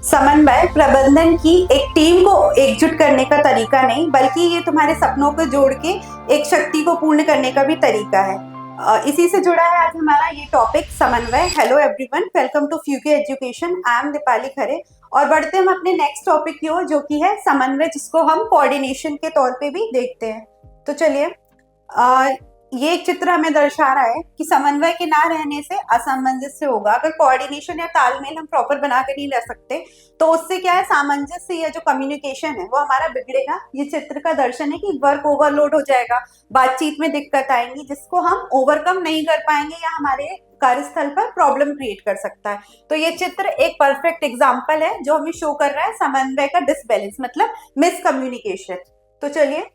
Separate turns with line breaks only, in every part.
समन्वय प्रबंधन की एक टीम को एकजुट करने का तरीका नहीं, बल्कि ये तुम्हारे सपनों को जोड़ के एक शक्ति को पूर्ण करने का भी तरीका है। इसी से जुड़ा है आज हमारा ये टॉपिक समन्वय। हेलो एवरीवन, वेलकम टू फ्यूके education. I am Deepali Khare और बढ़ते हम अपने नेक्स्ट टॉपिक की ओर, जो कि है समन्वय, जिसको हम कोऑर्डिनेशन के तौर पे भी देखते हैं। तो चलिए, ये एक चित्र हमें दर्शा रहा है कि समन्वय के ना रहने से असमंजस्य होगा। अगर कोऑर्डिनेशन या तालमेल हम प्रॉपर बना कर नहीं रह सकते तो उससे क्या है, सामंजस्य या जो कम्युनिकेशन है वो हमारा बिगड़ेगा। ये चित्र का दर्शन है कि वर्क ओवरलोड हो जाएगा, बातचीत में दिक्कत आएंगी, जिसको हम ओवरकम नहीं कर पाएंगे या हमारे कार्यस्थल पर प्रॉब्लम क्रिएट कर सकता है। तो ये चित्र एक परफेक्ट एग्जाम्पल है जो हमें शो कर रहा है समन्वय का डिसबैलेंस, मतलब मिसकम्युनिकेशन। तो चलिए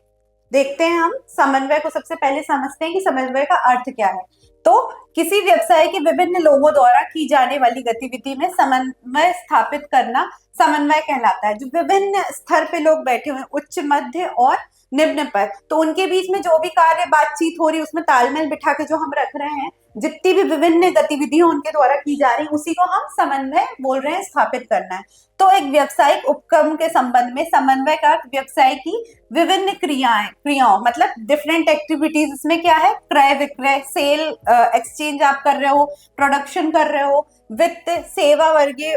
देखते हैं, हम समन्वय को सबसे पहले समझते हैं कि समन्वय का अर्थ क्या है। तो किसी व्यवसाय के विभिन्न लोगों द्वारा की जाने वाली गतिविधि में समन्वय स्थापित करना समन्वय कहलाता है। जो विभिन्न स्तर पे लोग बैठे हुए हैं, उच्च, मध्य और निम्न पर, तो उनके बीच में जो भी कार्य बातचीत हो रही है उसमें तालमेल बिठा के जो हम रख रहे हैं, जितनी भी विभिन्न गतिविधियां उनके द्वारा की जा रही, उसी को हम समन्वय बोल रहे हैं, स्थापित करना है। तो एक व्यावसायिक उपक्रम के संबंध में समन्वय का व्यवसाय की विभिन्न क्रियाओं मतलब डिफरेंट एक्टिविटीज, इसमें क्या है, क्रय विक्रय, सेल एक्सचेंज आप कर रहे हो, प्रोडक्शन कर रहे हो, वित्त, सेवा वर्गीय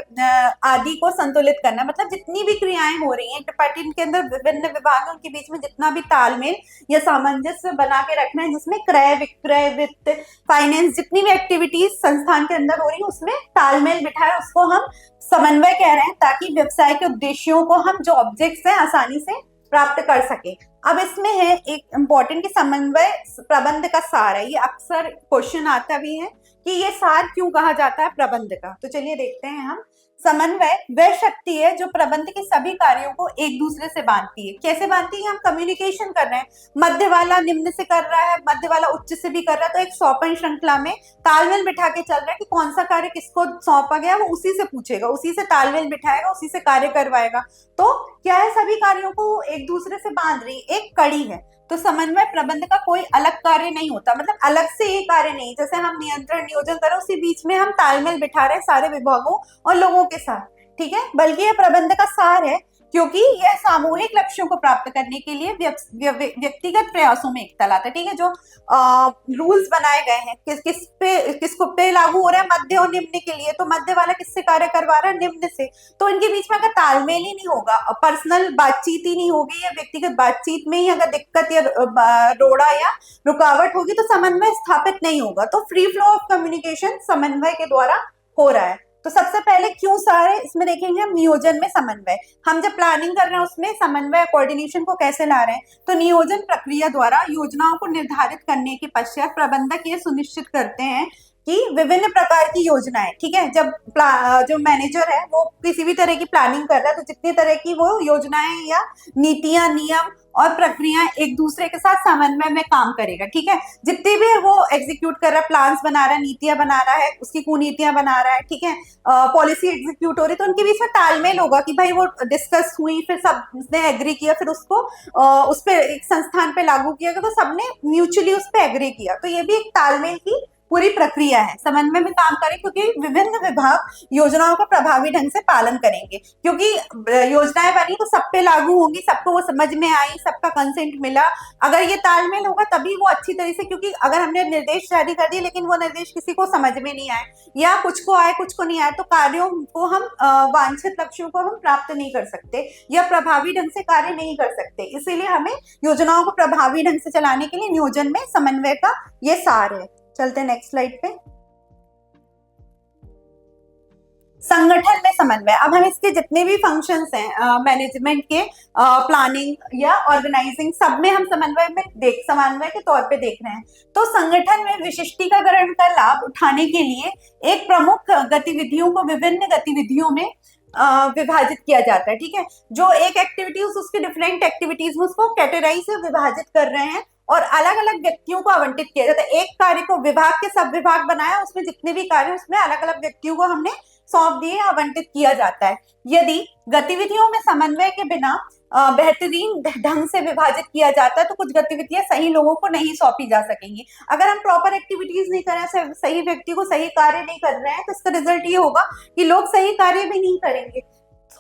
आदि को संतुलित करना। मतलब जितनी भी क्रियाएं हो रही हैं डिपार्टमेंट के अंदर, विभिन्न विभागों के बीच में जितना भी तालमेल या सामंजस्य बना के रखना है, जिसमें क्रय विक्रय, वित्त, फाइनेंस, जितनी भी एक्टिविटीज संस्थान के अंदर हो रही है उसमें तालमेल बिठाए, उसको हम समन्वय कह रहे हैं, ताकि व्यवसाय के उद्देश्यों को हम जो ऑब्जेक्ट्स हैं आसानी से प्राप्त कर सके। अब इसमें है एक इम्पोर्टेंट कि समन्वय प्रबंध का सार है। ये अक्सर क्वेश्चन आता भी है कि ये सार क्यों कहा जाता है प्रबंध का। तो चलिए देखते हैं हम। समन्वय वह शक्ति है जो प्रबंध के सभी कार्यों को एक दूसरे से बांधती है। कैसे बांधती है? हम कम्युनिकेशन कर रहे हैं, मध्य वाला निम्न से कर रहा है, मध्य वाला उच्च से भी कर रहा है, तो एक सौंपन श्रृंखला में तालमेल बिठा के चल रहा है कि कौन सा कार्य किसको सौंपा गया, वो उसी से पूछेगा, उसी से तालमेल बिठाएगा, उसी से कार्य करवाएगा। तो क्या है, सभी कार्यों को एक दूसरे से बांध रही एक कड़ी है। तो समन्वय प्रबंध का कोई अलग कार्य नहीं होता, मतलब अलग से ये कार्य नहीं, जैसे हम नियंत्रण नियोजन कर रहे हैं उसी बीच में हम तालमेल बिठा रहे हैं सारे विभागों और लोगों के साथ, ठीक है, बल्कि यह प्रबंध का सार है, क्योंकि यह सामूहिक लक्ष्यों को प्राप्त करने के लिए व्यक्तिगत प्रयासों में एकता लाता है। ठीक है, जो रूल्स बनाए गए हैं किसको पे लागू हो रहा है, मध्य और निम्न के लिए, तो मध्य वाला किससे कार्य करवा रहा है, निम्न से। तो इनके बीच में अगर तालमेल ही नहीं होगा, पर्सनल बातचीत ही नहीं होगी, या व्यक्तिगत बातचीत में ही अगर दिक्कत या रोड़ा या रुकावट होगी, तो समन्वय स्थापित नहीं होगा। तो फ्री फ्लो ऑफ कम्युनिकेशन समन्वय के द्वारा हो रहा है। तो सबसे पहले क्यों सारे इसमें देखेंगे हम, नियोजन में समन्वय। हम जब प्लानिंग कर रहे हैं उसमें समन्वय कोऑर्डिनेशन को कैसे ला रहे हैं, तो नियोजन प्रक्रिया द्वारा योजनाओं को निर्धारित करने के पश्चात प्रबंधक ये सुनिश्चित करते हैं कि विभिन्न प्रकार की योजनाएं, ठीक है, जब जो मैनेजर है वो किसी भी तरह की प्लानिंग कर रहा है, तो जितनी तरह की वो योजनाएं या नीतियां, नियम और प्रक्रियाएं एक दूसरे के साथ समन्वय में काम करेगा। ठीक है, जितनी भी वो एग्जीक्यूट कर रहा है, प्लान्स बना रहा है, नीतियां बना रहा है, उसकी कुनीतियां बना रहा है, ठीक है, पॉलिसी एग्जीक्यूट हो रही है, तो उनके बीच में तालमेल होगा कि भाई वो डिस्कस हुई, फिर सबने एग्री किया, फिर उसको उस पर एक संस्थान पे लागू किया गया, तो सबने म्यूचुअली उस पर एग्री किया। तो ये भी एक तालमेल की पूरी प्रक्रिया है, समन्वय में काम करें, क्योंकि विभिन्न विभाग योजनाओं का प्रभावी ढंग से पालन करेंगे, क्योंकि योजनाएं बनी तो सब पे लागू होंगी, सबको वो समझ में आई, सबका कंसेंट मिला। अगर ये तालमेल होगा तभी वो अच्छी तरह से, क्योंकि अगर हमने निर्देश जारी कर दिए लेकिन वो निर्देश किसी को समझ में नहीं आए, या कुछ को आए कुछ को नहीं आए, तो कार्यों को हम वांछित लक्ष्यों को हम प्राप्त नहीं कर सकते या प्रभावी ढंग से कार्य नहीं कर सकते। इसीलिए हमें योजनाओं को प्रभावी ढंग से चलाने के लिए नियोजन में समन्वय का ये सार है। चलते हैं नेक्स्ट स्लाइड पे। संगठन में समन्वय। अब हम इसके जितने भी फंक्शंस हैं मैनेजमेंट के, प्लानिंग या ऑर्गेनाइजिंग, सब में हम समन्वय के तौर पे देख रहे हैं। तो संगठन में विशिष्टीकरण का लाभ उठाने के लिए एक प्रमुख गतिविधियों को विभिन्न गतिविधियों में विभाजित किया जाता है। ठीक है, जो एक एक्टिविटीज उसके डिफरेंट एक्टिविटीज में उसको कैटेगराइज से विभाजित कर रहे हैं और अलग अलग व्यक्तियों को आवंटित किया जाता है। एक कार्य को विभाग के सब विभाग बनाया, उसमें जितने भी कार्य उसमें अलग अलग व्यक्तियों को हमने सौंप दिए, आवंटित किया जाता है। यदि गतिविधियों में समन्वय के बिना बेहतरीन ढंग से विभाजित किया जाता है, तो कुछ गतिविधियां सही लोगों को नहीं सौंपी जा सकेंगी। अगर हम प्रॉपर एक्टिविटीज नहीं कर रहे हैं, सही व्यक्ति को सही कार्य नहीं कर रहे हैं, तो इसका रिजल्ट ये होगा कि लोग सही कार्य भी नहीं करेंगे।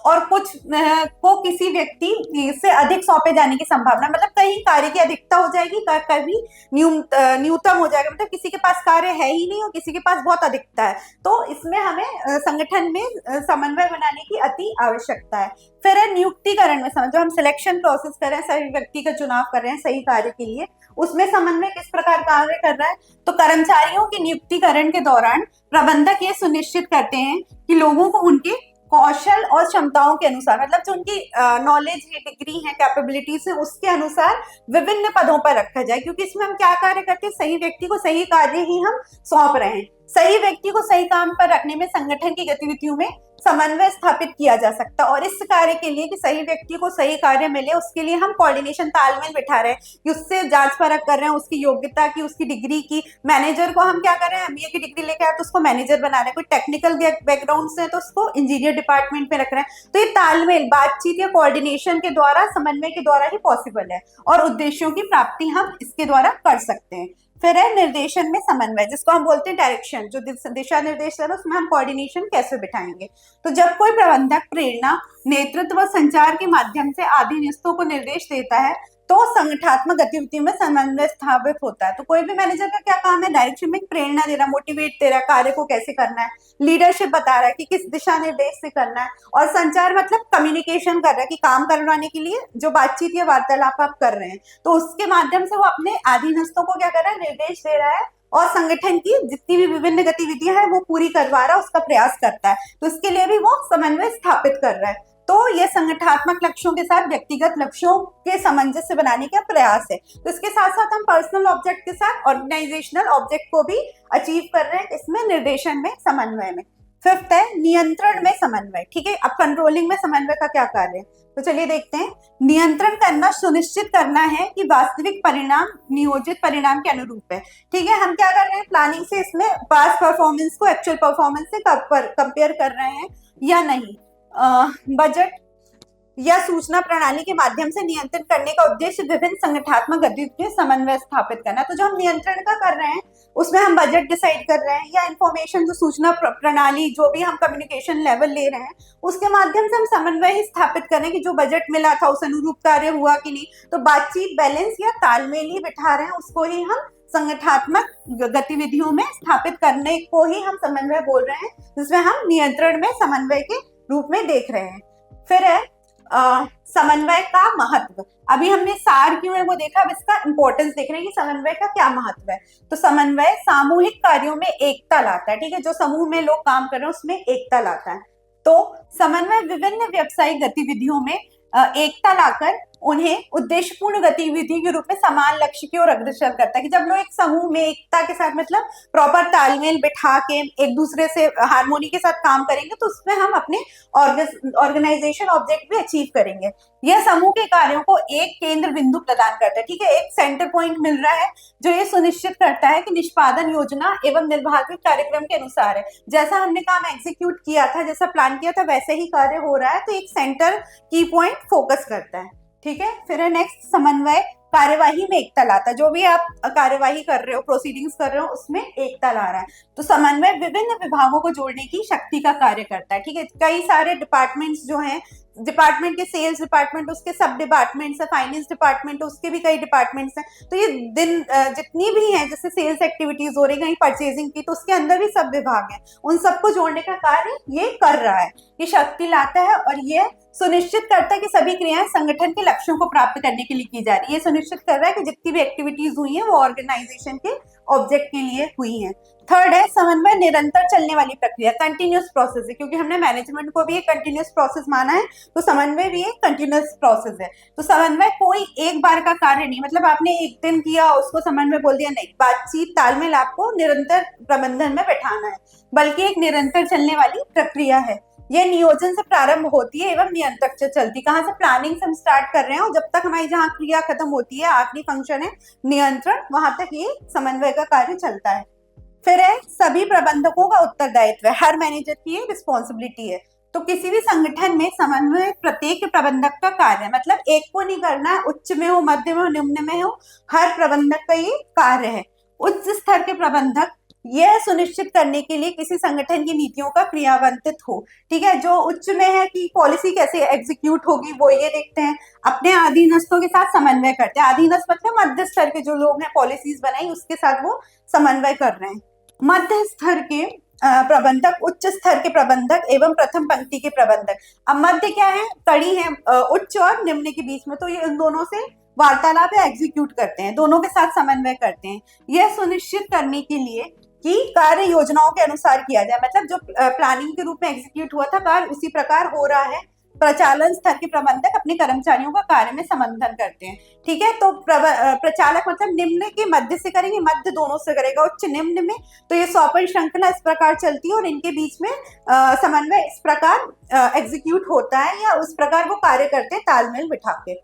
और कुछ को किसी व्यक्ति से अधिक सौंपे जाने की संभावना, मतलब कहीं कार्य की अधिकता हो जाएगी, कभी न्यूनतम हो जाएगा, मतलब किसी के पास कार्य है ही नहीं और किसी के पास बहुत अधिकता है। तो इसमें हमें संगठन में समन्वय बनाने की अति आवश्यकता है। फिर है नियुक्तिकरण में समझो, हम सिलेक्शन प्रोसेस कर रहे हैं, सही व्यक्ति का चुनाव कर रहे हैं सही कार्य के लिए, उसमें समन्वय किस प्रकार कार्य कर रहा है। तो कर्मचारियों के नियुक्तिकरण के दौरान प्रबंधक ये सुनिश्चित करते हैं कि लोगों को उनके कौशल और क्षमताओं के अनुसार, मतलब जो उनकी नॉलेज है, डिग्री है, कैपेबिलिटीज है, उसके अनुसार विभिन्न पदों पर रखा जाए। क्योंकि इसमें हम क्या कार्य करते हैं, सही व्यक्ति को सही कार्य ही हम सौंप रहे हैं। सही व्यक्ति को सही काम पर रखने में संगठन की गतिविधियों में समन्वय स्थापित किया जा सकता है। और इस कार्य के लिए कि सही व्यक्ति को सही कार्य मिले, उसके लिए हम कोऑर्डिनेशन, तालमेल बिठा रहे हैं कि उससे जांच परख कर रहे हैं, उसकी योग्यता की, उसकी डिग्री की। मैनेजर को हम क्या कर रहे हैं, एमबीए की डिग्री लेके आए तो उसको मैनेजर बना रहे हैं, कोई टेक्निकल बैकग्राउंड से है तो उसको इंजीनियर डिपार्टमेंट में रख रहे हैं। तो ये तालमेल, बातचीत या कोऑर्डिनेशन के द्वारा, समन्वय के द्वारा ही पॉसिबल है और उद्देश्यों की प्राप्ति हम इसके द्वारा कर सकते हैं। फिर है निर्देशन में समन्वय, जिसको हम बोलते हैं डायरेक्शन, जो दिशा निर्देश है उसमें हम कोऑर्डिनेशन कैसे बिठाएंगे। तो जब कोई प्रबंधक प्रेरणा, नेतृत्व व संचार के माध्यम से अधीनस्थों को निर्देश देता है तो संगठनात्मक गतिविधियों में समन्वय स्थापित होता है। तो कोई भी मैनेजर का क्या काम है, डायरेक्शन में प्रेरणा दे रहा, मोटिवेट दे रहा, कार्य को कैसे करना है, लीडरशिप बता रहा है कि किस दिशा निर्देश से करना है, और संचार मतलब कम्युनिकेशन कर रहा है कि काम करवाने के लिए जो बातचीत या वार्तालाप आप कर रहे हैं, तो उसके माध्यम से वो अपने अधीनस्थों को क्या कर रहा है, निर्देश दे रहा है और संगठन की जितनी भी विभिन्न गतिविधियां हैं वो पूरी करवा रहा है, उसका प्रयास करता है। तो इसके लिए भी वो समन्वय स्थापित कर रहा है। तो ये संगठनात्मक लक्ष्यों के साथ व्यक्तिगत लक्ष्यों के सामंजस्य बनाने का प्रयास है। तो इसके साथ साथ हम पर्सनल ऑब्जेक्ट के साथ ऑर्गेनाइजेशनल ऑब्जेक्ट को भी अचीव कर रहे हैं इसमें, निर्देशन में, समन्वय में। फिफ्थ है नियंत्रण में समन्वय। ठीक है, अब कंट्रोलिंग में समन्वय का क्या कार्य है, तो चलिए देखते हैं। नियंत्रण करना, सुनिश्चित करना है कि वास्तविक परिणाम नियोजित परिणाम के अनुरूप है। ठीक है, हम क्या कर रहे हैं, प्लानिंग से इसमें पास्ट परफॉर्मेंस को एक्चुअल परफॉर्मेंस से कंपेयर कर रहे हैं या नहीं। बजट या सूचना प्रणाली के माध्यम से नियंत्रण करने का उद्देश्य विभिन्न संगठनात्मक गतिविधियों में समन्वय स्थापित करना। तो जो हम नियंत्रण का कर रहे हैं उसमें हम बजट डिसाइड कर रहे हैं या इंफॉर्मेशन, जो सूचना प्रणाली, जो भी हम कम्युनिकेशन लेवल ले रहे हैं उसके माध्यम से हम समन्वय ही स्थापित करें कि जो बजट मिला था उस अनुरूप कार्य हुआ कि नहीं। तो बातचीत, बैलेंस या तालमेल ही बिठा रहे हैं, उसको ही हम संगठनात्मक गतिविधियों में स्थापित करने को ही हम समन्वय बोल रहे हैं, जिसमें हम नियंत्रण में समन्वय के रूप में देख रहे हैं। फिर है समन्वय का महत्व। अभी हमने सार क्यों है वो देखा, अब इसका इंपॉर्टेंस देख रहे हैं कि समन्वय का क्या महत्व है। तो समन्वय सामूहिक कार्यों में एकता लाता है। ठीक है, जो समूह में लोग काम कर रहे हैं उसमें एकता लाता है। तो समन्वय विभिन्न व्यावसायिक गतिविधियों में एकता लाकर उन्हें उद्देश्यपूर्ण गतिविधि के रूप में समान लक्ष्य की ओर अग्रसर करता है। कि जब लोग एक समूह में एकता के साथ, मतलब प्रॉपर तालमेल बिठा के एक दूसरे से हार्मोनी के साथ काम करेंगे तो उसमें हम अपने ऑर्गेनाइजेशन ऑब्जेक्ट भी अचीव करेंगे। यह समूह के कार्यों को एक केंद्र बिंदु प्रदान करता है। ठीक है, एक सेंटर पॉइंट मिल रहा है जो ये सुनिश्चित करता है कि निष्पादन योजना एवं निर्धारित कार्यक्रम के अनुसार है। जैसा हमने काम एग्जीक्यूट किया था, जैसा प्लान किया था, वैसे ही कार्य हो रहा है। तो एक सेंटर की पॉइंट फोकस करता है। ठीक है, फिर है नेक्स्ट, समन्वय कार्यवाही में एकता लाता है। जो भी आप कार्यवाही कर रहे हो, प्रोसीडिंग्स कर रहे हो, उसमें एकता ला रहा है। तो समन्वय विभिन्न विभागों को जोड़ने की शक्ति का कार्य करता है। ठीक है, कई सारे डिपार्टमेंट्स जो हैं, डिपार्टमेंट के सेल्स डिपार्टमेंट, उसके सब डिपार्टमेंट्स है, फाइनेंस डिपार्टमेंट, उसके भी कई डिपार्टमेंट्स हैं। तो ये जितनी भी हैं, जैसे सेल्स एक्टिविटीज हो रही, कहीं परचेजिंग की, तो उसके अंदर भी सब विभाग हैं, उन सबको जोड़ने का कार्य ये कर रहा है। ये शक्ति लाता है और ये सुनिश्चित करता है कि सभी क्रियाएं संगठन के लक्ष्यों को प्राप्त करने के लिए की जा रही है। ये सुनिश्चित कर रहा है कि जितनी भी एक्टिविटीज हुई हैं वो ऑर्गेनाइजेशन के ऑब्जेक्ट के लिए हुई हैं। थर्ड है समन्वय निरंतर चलने वाली प्रक्रिया, कंटिन्यूअस प्रोसेस है। क्योंकि हमने मैनेजमेंट को भी एक कंटिन्यूअस प्रोसेस माना है, तो समन्वय भी एक कंटिन्यूअस प्रोसेस है। तो समन्वय कोई एक बार का कार्य नहीं, मतलब आपने एक दिन किया उसको समन्वय बोल दिया, नहीं। बातचीत, तालमेल आपको निरंतर प्रबंधन में बैठाना है, बल्कि एक निरंतर चलने वाली प्रक्रिया है। यह नियोजन से प्रारंभ होती है एवं नियंत्रक से चलती। कहाँ से, प्लानिंग से हम स्टार्ट कर रहे हैं और जब तक हमारी जहाँ क्रिया खत्म होती है, आखिरी फंक्शन है नियंत्रण, वहां तक ये समन्वय का कार्य चलता है। फिर है सभी प्रबंधकों का उत्तरदायित्व है, हर मैनेजर की रिस्पॉन्सिबिलिटी है। तो किसी भी संगठन में समन्वय प्रत्येक प्रबंधक का कार्य है, मतलब एक को नहीं करना है, उच्च में हो, मध्य में हो, निम्न में हो, हर प्रबंधक का ये कार्य है। उच्च स्तर के प्रबंधक यह सुनिश्चित करने के लिए किसी संगठन की नीतियों का क्रियान्वित हो। ठीक है, जो उच्च में है कि पॉलिसी कैसे एग्जीक्यूट होगी वो ये देखते हैं, अपने अधीनस्थों के साथ समन्वय करते हैं। अधीनस्थ मतलब मध्य स्तर के जो लोग हैं, पॉलिसीज बनाई उसके साथ वो समन्वय कर रहे हैं। मध्य स्तर के प्रबंधक, उच्च स्तर के प्रबंधक एवं प्रथम पंक्ति के प्रबंधक। अब मध्य क्या है, कड़ी है उच्च और निम्न के बीच में, तो ये इन दोनों से वार्तालाप या एग्जीक्यूट करते हैं, दोनों के साथ समन्वय करते हैं। यह सुनिश्चित करने के लिए कि कार्य योजनाओं के अनुसार किया जाए, मतलब जो प्लानिंग के रूप में एग्जीक्यूट हुआ था कार्य उसी प्रकार हो रहा है। प्रचालन स्तर के प्रबंधक अपने कर्मचारियों का कार्य में समन्वय करते हैं। ठीक है, तो प्रचालक मतलब निम्न के मध्य से करेंगे, मध्य दोनों से करेगा, उच्च निम्न में। तो ये सौंपन श्रृंखला इस प्रकार चलती है और इनके बीच में समन्वय इस प्रकार एग्जीक्यूट होता है या उस प्रकार वो कार्य करते हैं तालमेल बिठा के।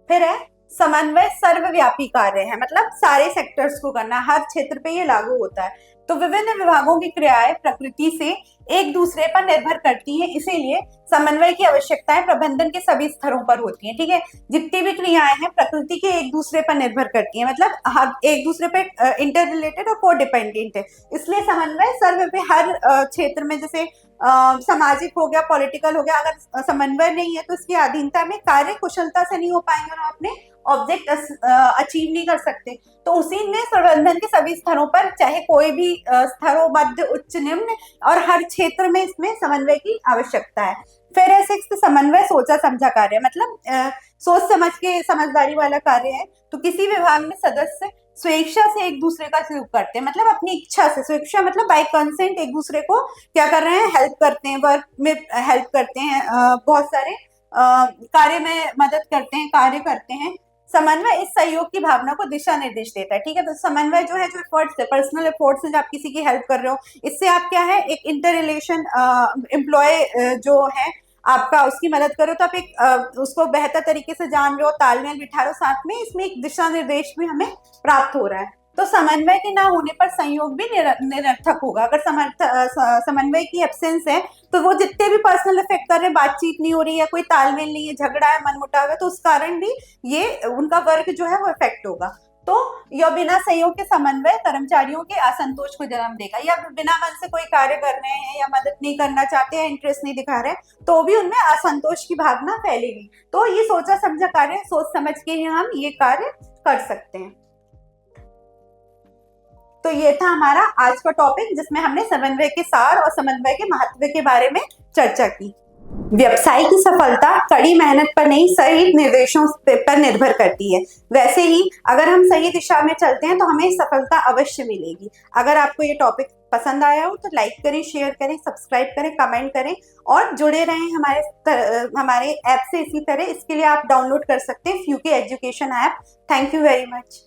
फिर है समन्वय सर्वव्यापी कार्य है, मतलब सारे सेक्टर्स को करना, हर क्षेत्र पे ये लागू होता है। तो विभिन्न विभागों की क्रियाएं प्रकृति से एक दूसरे पर निर्भर करती हैं, इसीलिए समन्वय की आवश्यकताएं प्रबंधन के सभी स्तरों पर होती हैं। ठीक है, जितनी भी क्रियाएं हैं प्रकृति के एक दूसरे पर निर्भर करती हैं, मतलब हर एक दूसरे पे इंटर रिलेटेड और को डिपेंडेंट है। इसलिए समन्वय सर्वव्यापी हर क्षेत्र में, जैसे सामाजिक हो गया, पॉलिटिकल हो गया, अगर समन्वय नहीं है तो इसकी अधीनता में कार्य कुशलता से नहीं हो पाएंगे और अपने ऑब्जेक्ट अचीव नहीं कर सकते। तो उसी में प्रबंधन के सभी स्तरों पर, चाहे कोई भी स्तर हो, मध्य उच्च निम्न, और हर क्षेत्र में इसमें समन्वय की आवश्यकता है। फिर है सिक्स्थ समन्वय सोचा समझा कार्य, मतलब सोच समझ के समझदारी वाला कार्य है। तो किसी विभाग में सदस्य स्वेच्छा से एक दूसरे का सहयोग करते हैं, मतलब अपनी इच्छा से, स्वेच्छा मतलब बाय कंसेंट एक दूसरे को क्या कर रहे हैं, हेल्प करते हैं, वर्क में हेल्प करते हैं, बहुत सारे कार्य में मदद करते हैं, कार्य करते हैं। समन्वय इस सहयोग की भावना को दिशा निर्देश देता है। ठीक है, तो समन्वय जो है, जो एफर्ट्स है, पर्सनल एफर्ट्स है, जब आप किसी की हेल्प कर रहे हो, इससे आप क्या है, एक इंटर रिलेशन एम्प्लॉय जो है आपका, उसकी मदद करो तो आप एक उसको बेहतर तरीके से जान रहे हो, तालमेल बिठा रहे हो साथ में, इसमें एक दिशा निर्देश भी हमें प्राप्त हो रहा है। तो समन्वय के ना होने पर संयोग भी निरर्थक होगा। अगर समन्वय की एब्सेंस है तो वो जितने भी पर्सनल इफेक्ट कर रहे हैं, बातचीत नहीं हो रही है, कोई तालमेल नहीं है, झगड़ा है, मनमुटाव है, तो उस कारण भी ये उनका वर्क जो है वो इफेक्ट होगा। तो यह बिना सहयोग के समन्वय कर्मचारियों के असंतोष को जन्म देगा, या बिना मन से कोई कार्य कर रहे हैं या मदद नहीं करना चाहते हैं, इंटरेस्ट नहीं दिखा रहे हैं, तो भी उनमें असंतोष की भावना फैलेगी। तो ये सोचा समझा कार्य, सोच समझ के ही हम ये कार्य कर सकते हैं। तो ये था हमारा आज का टॉपिक, जिसमें हमने समन्वय के सार और समन्वय के महत्व के बारे में चर्चा की। व्यवसाय की सफलता कड़ी मेहनत पर नहीं, सही निर्देशों पर निर्भर करती है। वैसे ही अगर हम सही दिशा में चलते हैं तो हमें सफलता अवश्य मिलेगी। अगर आपको ये टॉपिक पसंद आया हो तो लाइक करें, शेयर करें, सब्सक्राइब करें, कमेंट करें और जुड़े रहें हमारे ऐप से इसी तरह। इसके लिए आप डाउनलोड कर सकते हैं फ्यूके education app. Thank you very much.